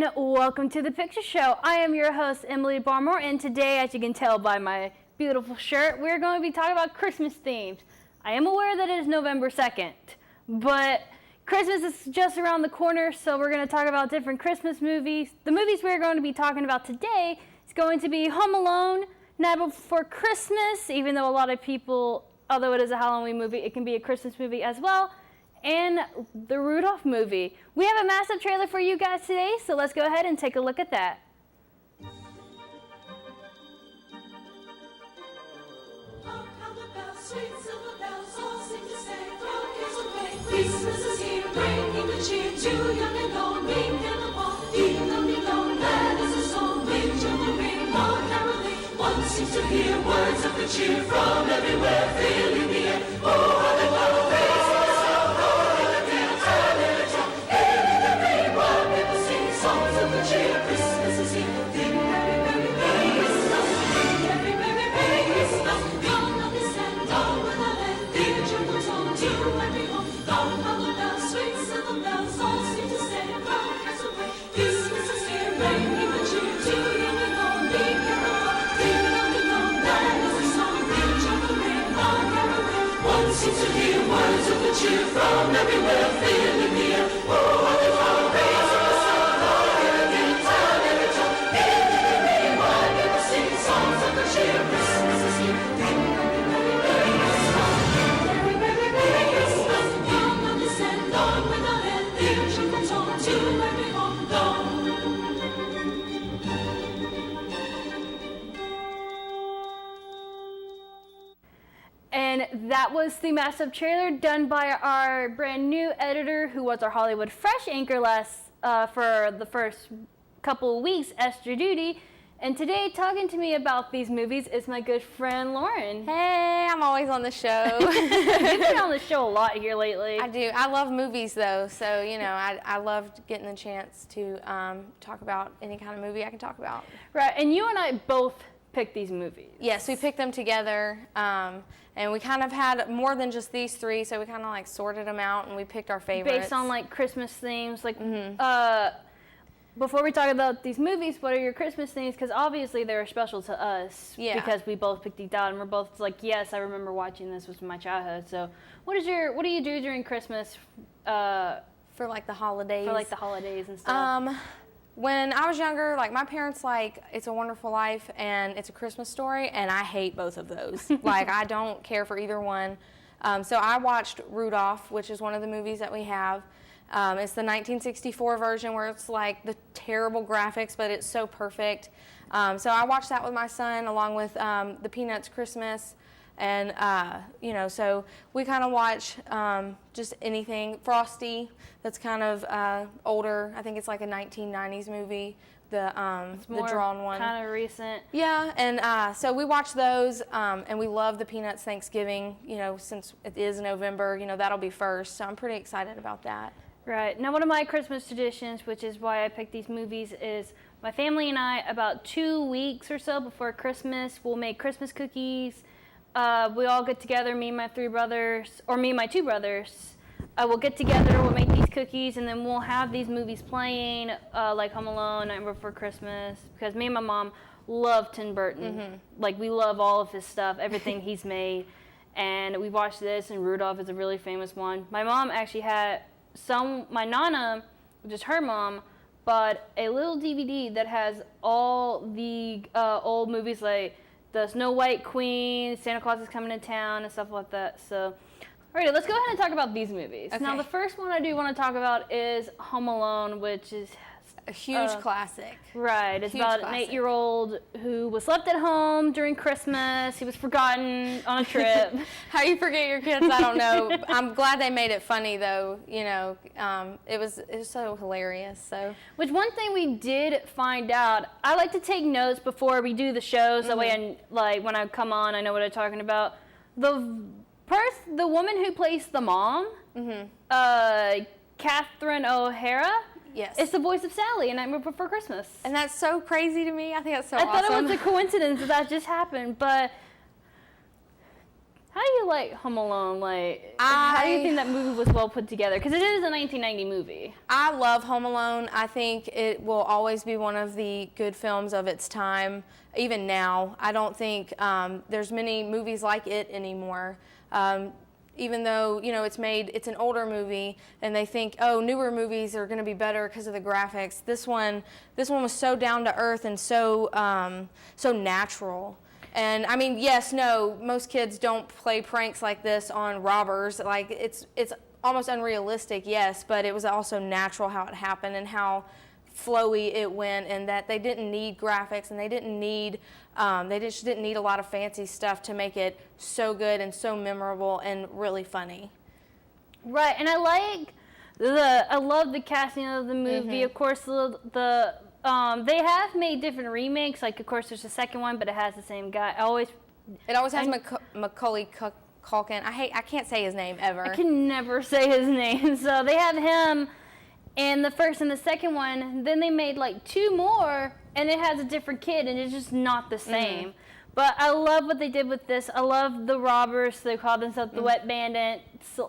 and welcome to the Picture Show. I am your host, Emily Barmore, and today, as you can tell by my beautiful shirt, we're going to be talking about Christmas themes. I am aware that it is November 2nd, but Christmas is just around the corner, so we're going to talk about different Christmas movies. The movies we're going to be talking about today is going to be Home Alone, Nightmare Before Christmas, even though a lot of people, although it is a Halloween movie, it can be a Christmas movie as well, and the Rudolph movie. We have a massive trailer for you guys today, so let's go ahead and take a look at that. Hark how the bells, sweet silver bells, all sing to say, throw cares away. Christmas is here, bringing the cheer to young and old, meek and the bold. Ding dong, that is a song, with children ring, all caroling. One seems to hear words of good cheer from everywhere, filling the air. Oh, how they love praise the sound, oh, hallelujah, hallelujah. Hailing the rain, while people sing songs of good cheer. Christmas is here, ding, merry, merry, merry Christmas. Ding, merry, merry, merry Christmas. Come on this land, all with a land, dear children's home, to every home. Long how the bells, sweet silver bells, all seem to say, throw cares away. Christmas is here, bringing the cheer to young and old, meek and the bold. Ding dong, that is a song, dear children ring, all caroling. One seems to hear words of good cheer from everywhere, filling the air. Oh, how they love praise the sound, oh, hallelujah, hallelujah. Hailing the rain, while people sing songs of good cheer. Christmas is here, ding, merry, merry, merry Christmas. Merry, merry, merry Christmas. Come on this land, on with our hand, dear children's home, to every home gone. And that was the massive trailer done by our brand new editor, who was our Hollywood Fresh anchor for the first couple of weeks, Esther Duty. And today, talking to me about these movies is my good friend Lauren. Hey, I'm always on the show. You've been on the show a lot here lately. I do. I love movies, though, so, you know, I loved getting the chance to talk about any kind of movie I can talk about. Right, and you and I both picked these movies. Yes, we picked them together, and we kind of had more than just these three, so we kind of, like, sorted them out, and we picked our favorites. Based on, like, Christmas themes, like, before we talk about these movies, what are your Christmas themes? Because obviously they were special to us. Yeah. Because we both picked these out, and we're both like, yes, I remember watching this was my childhood. So, what do you do during Christmas? For, like, the holidays. For, like, the holidays and stuff. When I was younger, like, my parents like It's a Wonderful Life and It's a Christmas Story, and I hate both of those. Like, I don't care for either one. So I watched Rudolph, which is one of the movies that we have. It's the 1964 version where it's like the terrible graphics, but it's so perfect. So I watched that with my son along with the Peanuts Christmas. And, you know, so we kind of watch just anything. Frosty, that's kind of older. I think it's like a 1990s movie, the drawn one. Kind of recent. Yeah, and so we watch those, and we love the Peanuts Thanksgiving, you know, since it is November, you know, that'll be first. So I'm pretty excited about that. Right. Now, one of my Christmas traditions, which is why I picked these movies, is my family and I, about 2 weeks or so before Christmas, we'll make Christmas cookies. We all get together, me and my three brothers, or me and my two brothers. We'll get together, we'll make these cookies, and then we'll have these movies playing, like Home Alone, Nightmare Before Christmas, because me and my mom love Tim Burton. Mm-hmm. Like, we love all of his stuff, everything he's made. And we watched this, and Rudolph is a really famous one. My mom actually had my Nana, which is her mom, bought a little DVD that has all the old movies, like the Snow White Queen, Santa Claus is Coming to Town, and stuff like that. So, alright, let's go ahead and talk about these movies. Okay. Now, the first one I do want to talk about is Home Alone, which is A huge classic. right. It's Huge about classic. an 8-year-old who was left at home during Christmas. He was forgotten on a trip. How you forget your kids, I don't know. I'm glad they made it funny, though. You know, it was so hilarious. So, Which one thing we did find out, I like to take notes before we do the shows. That way, when I come on, I know what I'm talking about. The woman who plays the mom, Catherine O'Hara, yes, is the voice of Sally in Nightmare Before Christmas. and that's so crazy to me. I think that's so I awesome. thought it was a coincidence that just happened, but How do you like Home Alone? Like, how do you think that movie was well put together? Because it is a 1990 movie. I love Home Alone. I think it will always be one of the good films of its time, even now. I don't think there's many movies like it anymore. Even though, you know, it's an older movie, and they think, oh, newer movies are going to be better because of the graphics. This one was so down to earth and so natural. And I mean, yes, no, most kids don't play pranks like this on robbers. Like it's almost unrealistic, yes, but it was also natural how it happened and how flowy it went, and that they didn't need graphics and they just didn't need a lot of fancy stuff to make it so good and so memorable and really funny. Right, and I love the casting of the movie. Of course, they have made different remakes. Like, of course, there's a second one, but it has the same guy. It always has Macaulay Culkin. I can't say his name ever. I can never say his name. So they have him in the first and the second one. Then they made like two more, and it has a different kid, and it's just not the same. But I love what they did with this. I love the robbers. They called themselves the Wet Bandits.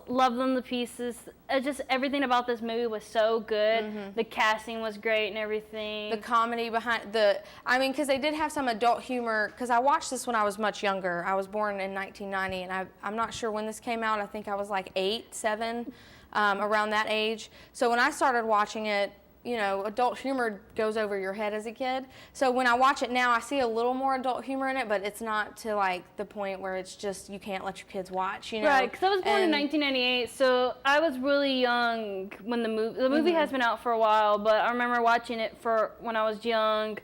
Love them to pieces. Just everything about this movie was so good. The casting was great and everything. The comedy behind because they did have some adult humor. Because I watched this when I was much younger. I was born in 1990, and I'm not sure when this came out. I think I was like 8, 7, around that age. So when I started watching it, you know, adult humor goes over your head as a kid. So when I watch it now, I see a little more adult humor in it, but it's not to like the point where it's just you can't let your kids watch, you know. Right, because I was born in 1998, so I was really young when the movie has been out for a while, but I remember watching it when I was young,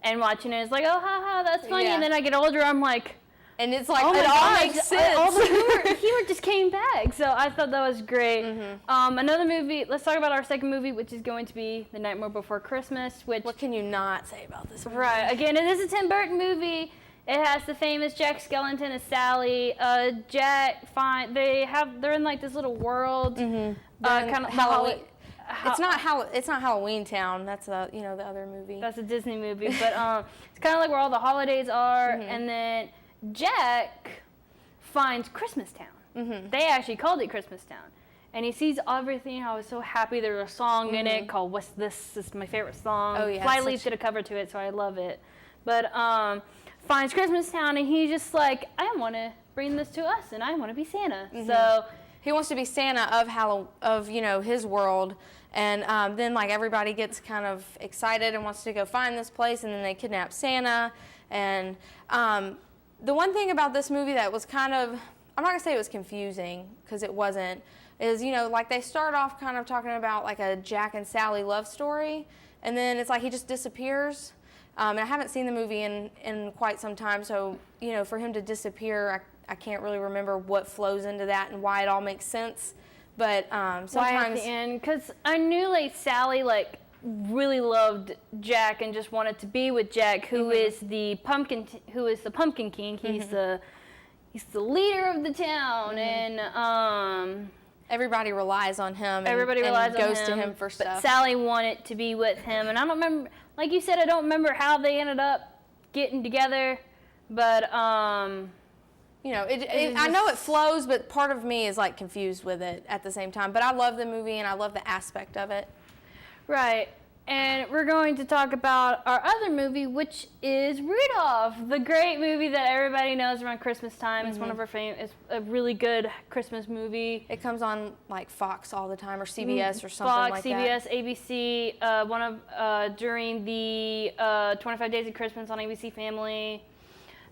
and watching it, it's like, oh, haha, that's funny, and then I get older, I'm like, and it's like, oh it all makes sense. All the humor just came back, so I thought that was great. Another movie, let's talk about our second movie, which is going to be The Nightmare Before Christmas. What can you not say about this movie? Right, again, it is a Tim Burton movie. It has the famous Jack Skellington as Sally. They're in like this little world. Kind of Halloween. It's not Halloween Town. That's the other movie. That's a Disney movie, but it's kind of like where all the holidays are, and then Jack finds Christmas Town. They actually called it Christmas Town. And he sees everything. I was so happy. There's a song in it called What's This? This is my favorite song. Oh, yeah. Flyleaf did a cover to it, so I love it. But finds Christmas Town, and he's just like, I want to bring this to us, and I want to be Santa. So he wants to be Santa of his world. And then like everybody gets kind of excited and wants to go find this place, and then they kidnap Santa. And the one thing about this movie that was kind of, I'm not going to say it was confusing, because it wasn't, is, like they start off kind of talking about like a Jack and Sally love story, and then it's like he just disappears. And I haven't seen the movie in quite some time, so, for him to disappear, I can't really remember what flows into that and why it all makes sense. But sometimes... Why at the end? Because I knew like Sally really loved Jack and just wanted to be with Jack, who is the Pumpkin King. He's the leader of the town, and everybody relies on him. Everybody relies on him. Goes to him for stuff. But Sally wanted to be with him, and I don't remember. Like you said, I don't remember how they ended up getting together, but I know it flows, but part of me is like confused with it at the same time. But I love the movie and I love the aspect of it. Right. And we're going to talk about our other movie, which is Rudolph, the great movie that everybody knows around Christmas time. It's one of our it's a really good Christmas movie. It comes on like Fox all the time, or CBS or something Fox, like CBS, that. ABC, during the 25 Days of Christmas on ABC Family.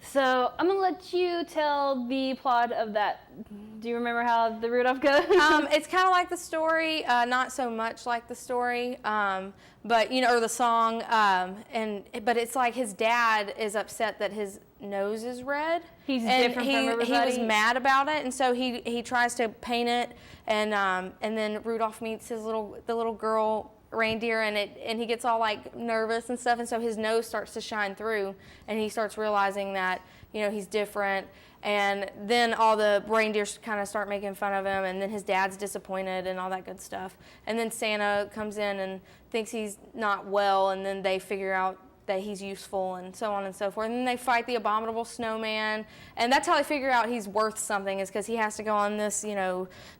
So I'm going to let you tell the plot of that. Do you remember how the Rudolph goes? It's kind of like the story, not so much like the story, but, or the song. But it's like his dad is upset that his nose is red. He's different from everybody. He was mad about it, and so he tries to paint it, and then Rudolph meets the little girl reindeer, and he gets all like nervous and stuff, and so his nose starts to shine through, and he starts realizing that he's different, and then all the reindeers kind of start making fun of him, and then his dad's disappointed and all that good stuff, and then Santa comes in and thinks he's not well, and then they figure out that he's useful and so on and so forth. And then they fight the abominable snowman, and that's how they figure out he's worth something, is because he has to go on this,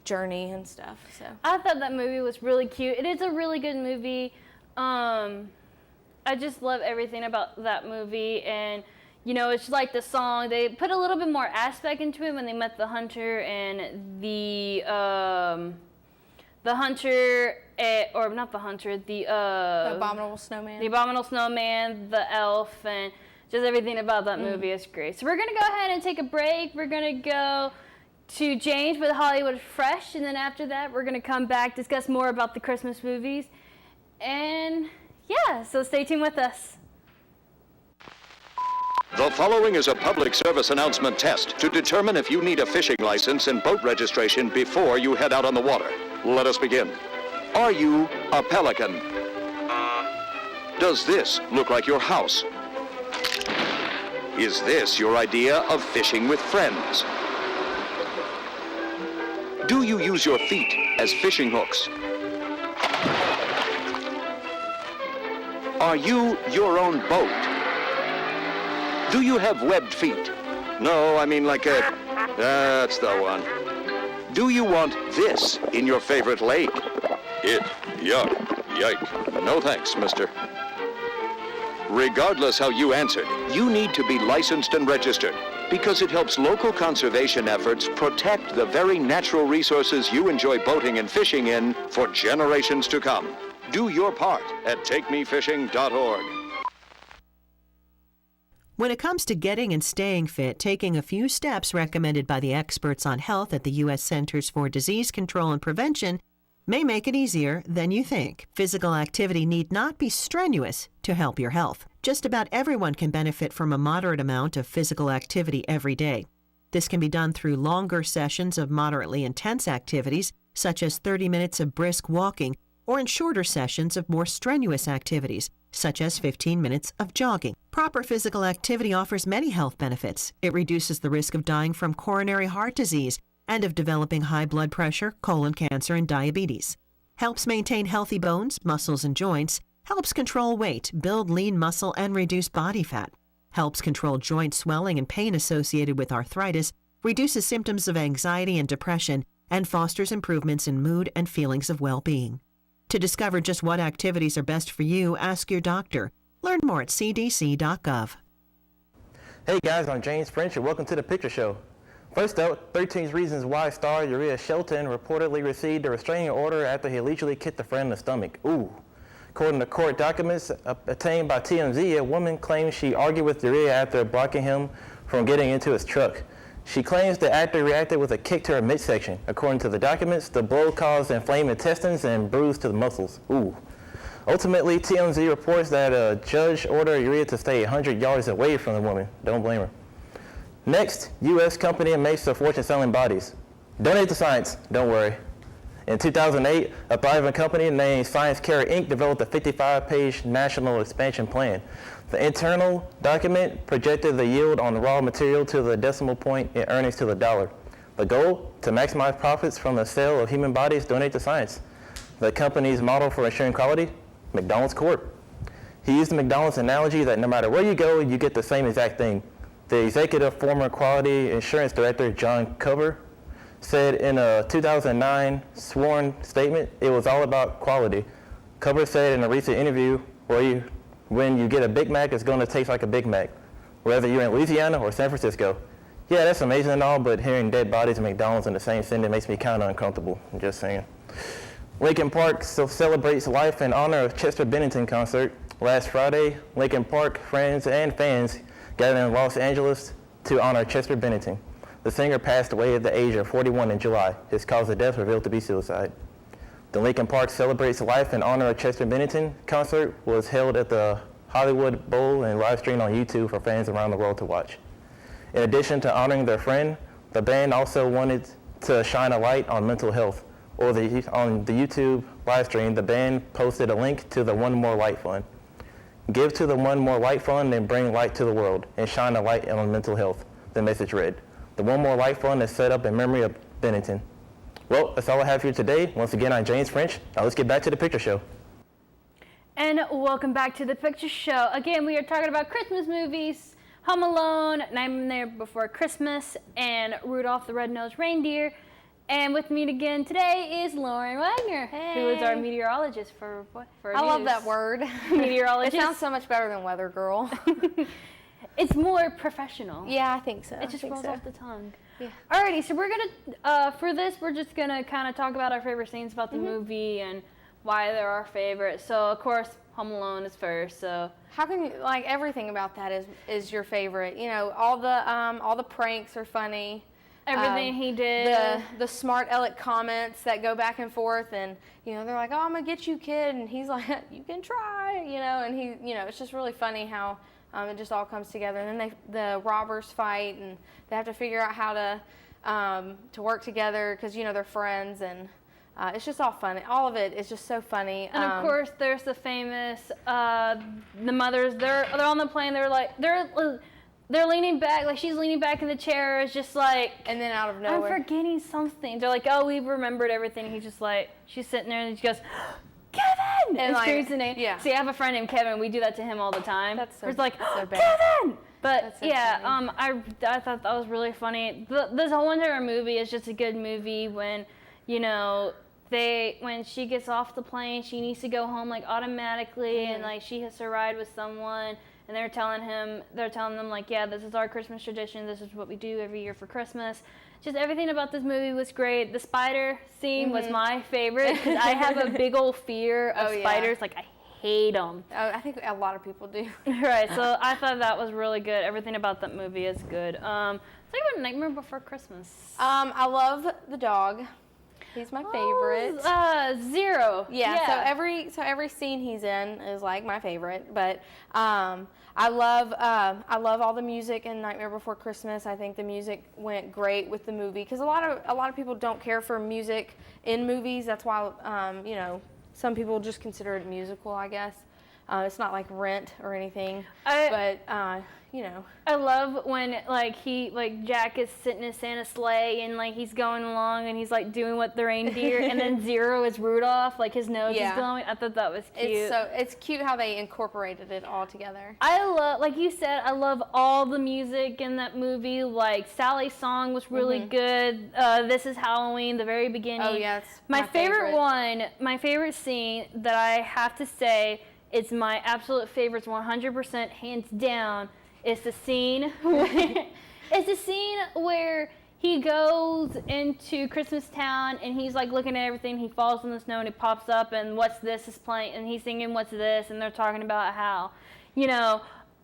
journey and stuff. So I thought that movie was really cute. It is a really good movie. I just love everything about that movie, and it's like the song. They put a little bit more aspect into it when they met the hunter and the hunter, or not the hunter, the abominable snowman. The abominable snowman, the elf, and just everything about that movie is great. So we're gonna go ahead and take a break. We're gonna go to James with Hollywood Fresh, and then after that, we're gonna come back, discuss more about the Christmas movies, and yeah. So stay tuned with us. The following is a public service announcement test to determine if you need a fishing license and boat registration before you head out on the water. Let us begin. Are you a pelican? Does this look like your house? Is this your idea of fishing with friends? Do you use your feet as fishing hooks? Are you your own boat? Do you have webbed feet? No, I mean like a... That's the one. Do you want this in your favorite lake? Yuck, yike. No thanks, mister. Regardless how you answered, you need to be licensed and registered because it helps local conservation efforts protect the very natural resources you enjoy boating and fishing in for generations to come. Do your part at takemefishing.org. When it comes to getting and staying fit, taking a few steps recommended by the experts on health at the U.S. Centers for Disease Control and Prevention may make it easier than you think. Physical activity need not be strenuous to help your health. Just about everyone can benefit from a moderate amount of physical activity every day. This can be done through longer sessions of moderately intense activities, such as 30 minutes of brisk walking, or in shorter sessions of more strenuous activities, such as 15 minutes of jogging. Proper physical activity offers many health benefits. It reduces the risk of dying from coronary heart disease and of developing high blood pressure, colon cancer, and diabetes. Helps maintain healthy bones, muscles, and joints. Helps control weight, build lean muscle, and reduce body fat. Helps control joint swelling and pain associated with arthritis, reduces symptoms of anxiety and depression, and fosters improvements in mood and feelings of well-being. To discover just what activities are best for you, ask your doctor. Learn more at cdc.gov. Hey guys, I'm James French and welcome to The Picture Show. First up, 13 Reasons Why star Uriah Shelton reportedly received a restraining order after he allegedly kicked a friend in the stomach. Ooh. According to court documents obtained by TMZ, a woman claims she argued with Uriah after blocking him from getting into his truck. She claims the actor reacted with a kick to her midsection. According to the documents, the blow caused inflamed intestines and bruise to the muscles. Ooh. Ultimately, TMZ reports that a judge ordered Uriah to stay 100 yards away from the woman. Don't blame her. Next, U.S. company makes a fortune selling bodies. Donate to science, don't worry. In 2008, a thriving company named Science Care Inc. developed a 55-page national expansion plan. The internal document projected the yield on raw material to the decimal point and earnings to the dollar. The goal? To maximize profits from the sale of human bodies donated to science. The company's model for ensuring quality? McDonald's Corp. He used the McDonald's analogy that no matter where you go, you get the same exact thing. The executive former quality insurance director, John Cover, said in a 2009 sworn statement, it was all about quality. Cover said in a recent interview, when you get a Big Mac, it's going to taste like a Big Mac, whether you're in Louisiana or San Francisco. Yeah, that's amazing and all, but hearing dead bodies at McDonald's in the same sentence makes me kind of uncomfortable. I'm just saying. Linkin Park celebrates life in honor of Chester Bennington concert. Last Friday, Linkin Park friends and fans gathered in Los Angeles to honor Chester Bennington. The singer passed away at the age of 41 in July. His cause of death revealed to be suicide. The Linkin Park Celebrates Life in honor of Chester Bennington concert was held at the Hollywood Bowl and live streamed on YouTube for fans around the world to watch. In addition to honoring their friend, the band also wanted to shine a light on mental health. On the YouTube live stream, the band posted a link to the One More Light Fund. Give to the One More Light Fund and bring light to the world and shine a light on mental health, the message read. The One More Light Fund is set up in memory of Bennington. Well, that's all I have here today. Once again, I'm James French. Now let's get back to The Picture Show. And And welcome back to the Picture Show. Again, we are talking about Christmas movies, Home Alone, Nightmare Before Christmas, and Rudolph the Red-Nosed Reindeer. And with me again today is Lauren Wagner, who is our meteorologist for I love that word. Meteorologist. It sounds so much better than weather girl. It's more professional. Yeah, I think so. It just rolls off the tongue. Yeah. Alrighty, so we're gonna, for this, we're just gonna kind of talk about our favorite scenes about the movie and why they're our favorite. So, of course, Home Alone is first, so. How can you, like, everything about that is your favorite? You know, all the pranks are funny. Everything he did. The smart aleck comments that go back and forth, and you know they're like, "Oh, I'm gonna get you, kid," and he's like, "You can try," you know, and he, you know, it's just really funny how it just all comes together. And then the robbers fight, and they have to figure out how to work together because you know they're friends, and it's just all funny. All of it is just so funny. And of course, there's the famous the mothers. They're on the plane. They're leaning back, like she's leaning back in the chair. It's just like, and then out of nowhere, I'm forgetting something. They're like, oh, we've remembered everything. He's just like, she's sitting there and she goes, Kevin! And like, screams the name. yeah. See, I have a friend named Kevin. We do that to him all the time. That's so, it's like, so bad. Kevin! But That's so yeah, funny. I thought that was really funny. This whole entire movie is just a good movie when, you know, when she gets off the plane, she needs to go home like automatically, and like she has to ride with someone. And they're telling them like, yeah, this is our Christmas tradition. This is what we do every year for Christmas. Just everything about this movie was great. The spider scene was my favorite because I have a big old fear of spiders. Like, I hate them. Oh, I think a lot of people do. Right, so I thought that was really good. Everything about that movie is good. Let's talk about Nightmare Before Christmas. I love the dog. He's my favorite. Zero. Yeah. So every scene he's in is like my favorite. But I love all the music in Nightmare Before Christmas. I think the music went great with the movie because a lot of people don't care for music in movies. That's why you know, some people just consider it a musical, I guess. It's not like Rent or anything. But you know. I love when Jack is sitting in Santa's sleigh and like he's going along and he's like doing what the reindeer and then Zero is Rudolph, like his nose is glowing. I thought that was cute. It's cute how they incorporated it all together. I love, like you said, I love all the music in that movie. Like Sally's song was really good. This Is Halloween, the very beginning. Oh yeah, it's my favorite scene that I have to say is my absolute favorites, 100% hands down. It's the scene where he goes into Christmas Town and he's like looking at everything. He falls in the snow and he pops up and What's This is playing and he's singing What's This, and they're talking about how, you know,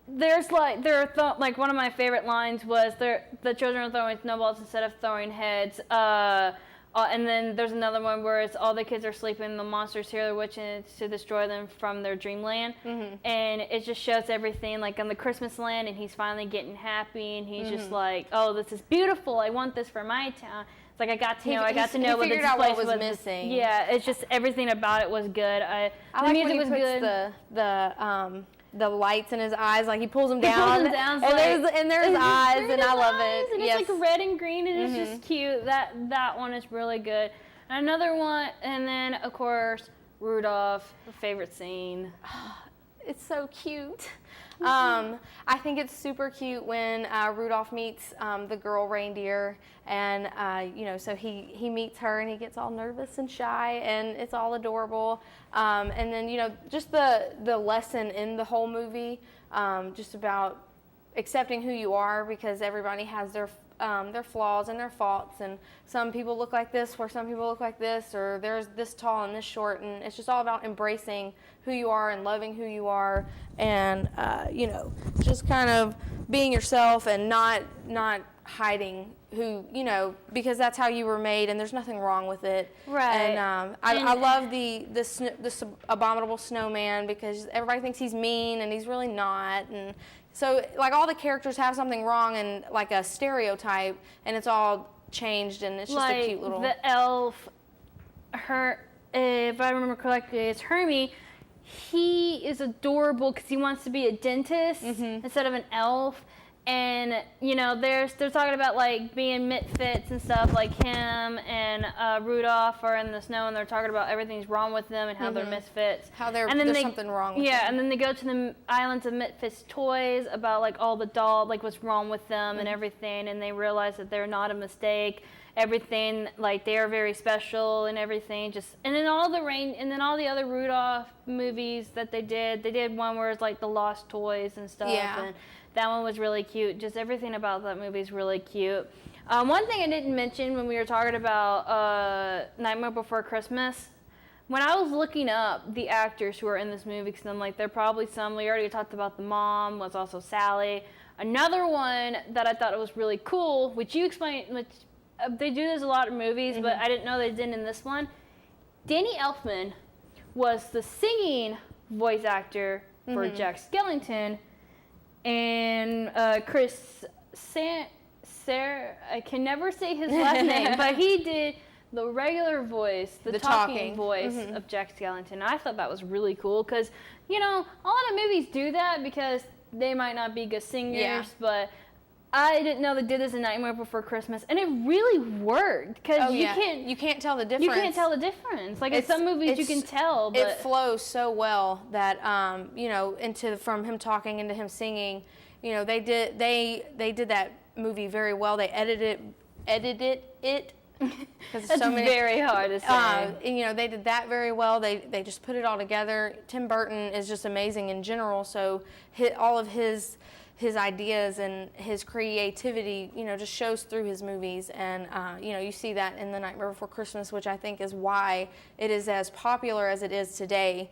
there's like one of my favorite lines was the children are throwing snowballs instead of throwing heads. And then there's another one where it's all the kids are sleeping, the monsters hear the witches to destroy them from their dreamland. And it just shows everything like on the Christmas land, and he's finally getting happy, and he's just like, oh, this is beautiful. I want this for my town. It's like I got to know what this place was missing. Yeah, it's just everything about it was good. I the like music when he was puts good. the lights in his eyes, like he pulls them down, and there's eyes, and I love it. And it's like red and green, and it's just cute. That one is really good. And another one, and then of course Rudolph, a favorite scene. It's so cute. I think it's super cute when Rudolph meets the girl reindeer, and you know, so he meets her and he gets all nervous and shy, and it's all adorable. And then, you know, just the lesson in the whole movie, just about accepting who you are, because everybody has their flaws and their faults, and some people look like this where some people look like this, or there's this tall and this short, and it's just all about embracing who you are and loving who you are, and you know, just kind of being yourself and not hiding who, you know, because that's how you were made, and there's nothing wrong with it. Right. And I love the abominable snowman, because everybody thinks he's mean and he's really not, and so like all the characters have something wrong and like a stereotype, and it's all changed, and it's just like a cute little. The elf, if I remember correctly, it's Hermie. He is adorable because he wants to be a dentist instead of an elf. And they're talking about like being misfits and stuff. Like him and Rudolph are in the snow, and they're talking about everything's wrong with them and how they're misfits. How and then there's something wrong with them. Yeah, and then they go to the Islands of Misfits Toys about like all the dolls, like what's wrong with them and everything, and they realize that they're not a mistake. Everything, like they are very special and everything. And then all the other Rudolph movies that they did one where it's like the Lost Toys and stuff. Yeah. And that one was really cute. Just everything about that movie is really cute. One thing I didn't mention when we were talking about Nightmare Before Christmas, when I was looking up the actors who are in this movie, because I'm like, they're probably some. We already talked about the mom, was also Sally. Another one that I thought was really cool, which you explained, which they do this a lot in movies, but I didn't know they did in this one. Danny Elfman was the singing voice actor for Jack Skellington, and Chris I can never say his last name, but he did the regular voice, the talking voice of Jack Skellington. I thought that was really cool because, a lot of movies do that because they might not be good singers, but I didn't know they did this in Nightmare Before Christmas, and it really worked because you can't tell the difference. You can't tell the difference. Like in some movies, you can tell, but it flows so well that from him talking into him singing. They did that movie very well. They edited it. That's very hard to say. They did that very well. They just put it all together. Tim Burton is just amazing in general. So all of his ideas and his creativity, just shows through his movies. And, you see that in The Nightmare Before Christmas, which I think is why it is as popular as it is today.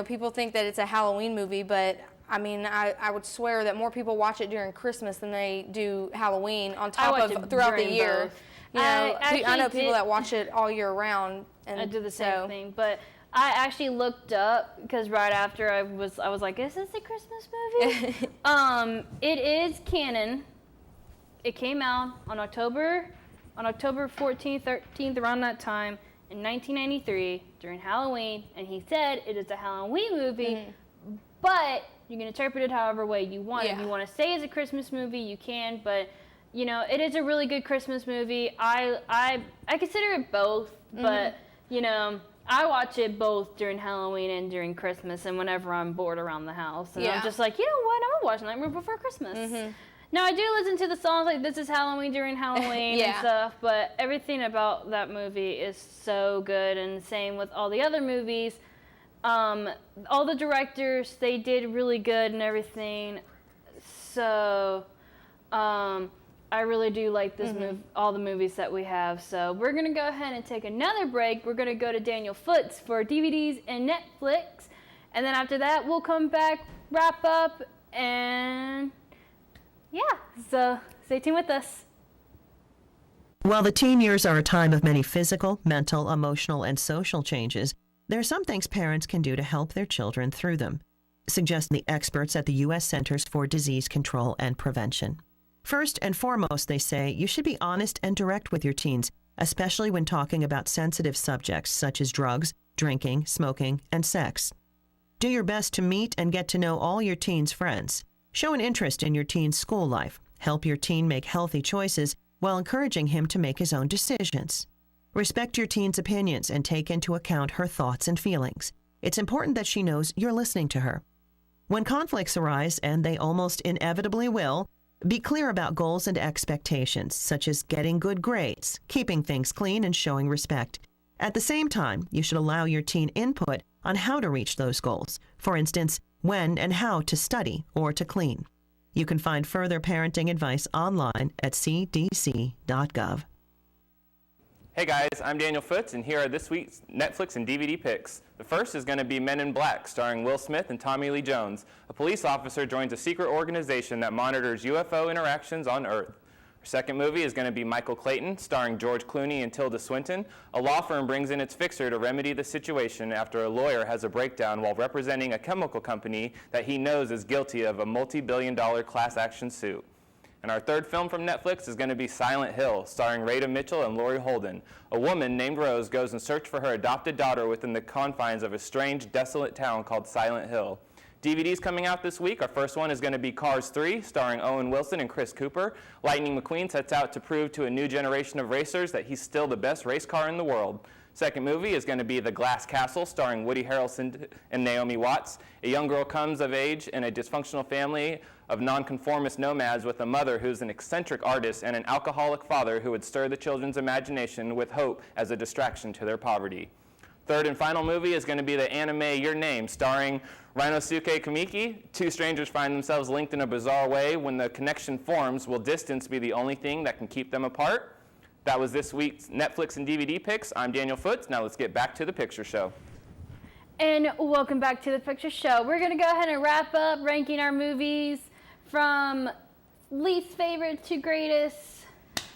People think that it's a Halloween movie, but I mean, I would swear that more people watch it during Christmas than they do Halloween on top of throughout the year. Both. I know people that watch it all year round. And I do the same thing, but I actually looked up because right after I was like, is this a Christmas movie? It is canon. It came out on October 14th, 13th, around that time in 1993 during Halloween, and he said it is a Halloween movie, but you can interpret it however way you want. If you want to say it's a Christmas movie, you can, but it is a really good Christmas movie. I consider it both, but I watch it both during Halloween and during Christmas, and whenever I'm bored around the house, and I'm just like, you know what, I'm gonna watch Nightmare Before Christmas. Now I do listen to the songs like "This Is Halloween" during Halloween and stuff, but everything about that movie is so good, and same with all the other movies. All the directors, they did really good and everything. So, I really do like this all the movies that we have. So we're gonna go ahead and take another break. We're gonna go to Daniel Foots for DVDs and Netflix, and then after that we'll come back, wrap up, and so stay tuned with us. While the teen years are a time of many physical, mental, emotional, and social changes, there are some things parents can do to help their children through them, suggest the experts at the U.S. Centers for Disease Control and Prevention. First and foremost, they say, you should be honest and direct with your teens, especially when talking about sensitive subjects such as drugs, drinking, smoking, and sex. Do your best to meet and get to know all your teen's friends. Show an interest in your teen's school life. Help your teen make healthy choices while encouraging him to make his own decisions. Respect your teen's opinions and take into account her thoughts and feelings. It's important that she knows you're listening to her. When conflicts arise, and they almost inevitably will, be clear about goals and expectations, such as getting good grades, keeping things clean, and showing respect. At the same time, you should allow your teen input on how to reach those goals. For instance, when and how to study or to clean. You can find further parenting advice online at cdc.gov. Hey guys, I'm Daniel Foots, and here are this week's Netflix and DVD picks. The first is going to be Men in Black, starring Will Smith and Tommy Lee Jones. A police officer joins a secret organization that monitors UFO interactions on Earth. Our second movie is going to be Michael Clayton, starring George Clooney and Tilda Swinton. A law firm brings in its fixer to remedy the situation after a lawyer has a breakdown while representing a chemical company that he knows is guilty of a multi-billion-dollar class action suit. And our third film from Netflix is going to be Silent Hill, starring Rada Mitchell and Laurie Holden. A woman named Rose goes in search for her adopted daughter within the confines of a strange, desolate town called Silent Hill. DVDs coming out this week. Our first one is going to be Cars 3, starring Owen Wilson and Chris Cooper. Lightning McQueen sets out to prove to a new generation of racers that he's still the best race car in the world. Second movie is going to be The Glass Castle, starring Woody Harrelson and Naomi Watts. A young girl comes of age in a dysfunctional family of nonconformist nomads with a mother who's an eccentric artist and an alcoholic father who would stir the children's imagination with hope as a distraction to their poverty. Third and final movie is going to be the anime Your Name, starring Rinosuke Kamiki. Two strangers find themselves linked in a bizarre way. When the connection forms, will distance be the only thing that can keep them apart? That was this week's Netflix and DVD picks. I'm Daniel Foots. Now let's get back to the picture show. And welcome back to the picture show. We're going to go ahead and wrap up ranking our movies from least favorite to greatest.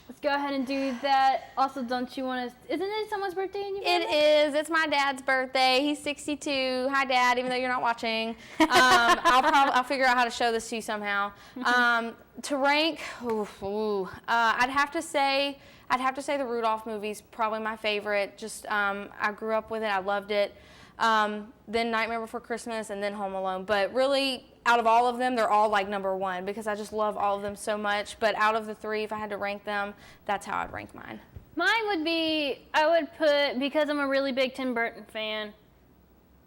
Let's go ahead and do that. Also, don't you want to, isn't it someone's birthday in your family? It is. It's my dad's birthday. He's 62. Hi, Dad, even though you're not watching. I'll figure out how to show this to you somehow. To rank, I'd have to say the Rudolph movie's probably my favorite. Just I grew up with it. I loved it. Then Nightmare Before Christmas, and then Home Alone. But really, out of all of them, they're all like number one because I just love all of them so much. But out of the three, if I had to rank them, that's how I'd rank mine. Mine would be, I would put, because I'm a really big Tim Burton fan,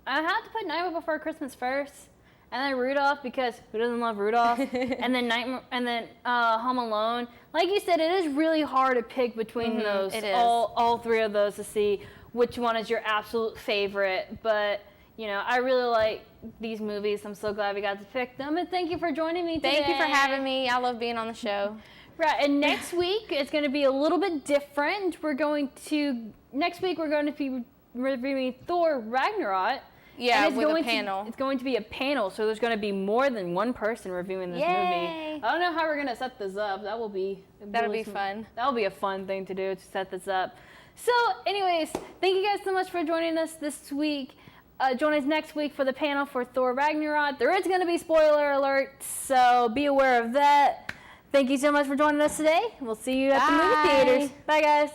I have to put Nightmare Before Christmas first, and then Rudolph, because who doesn't love Rudolph? and then Home Alone. Like you said, it is really hard to pick between those, it is. all three of those, to see which one is your absolute favorite. But you know, I really like these movies. I'm so glad we got to pick them, and thank you for joining me today. Thank you for having me. I love being on the show. Right, and next week it's going to be a little bit different. Next week we're going to be reviewing Thor Ragnarok. Yeah, and with a panel. It's going to be a panel, so there's going to be more than one person reviewing this movie. I don't know how we're going to set this up. That'll be fun. That'll be a fun thing to do, to set this up. So anyways, thank you guys so much for joining us this week. Join us next week for the panel for Thor Ragnarok. There is going to be spoiler alerts, so be aware of that. Thank you so much for joining us today. We'll see you at the movie theaters. Bye, guys.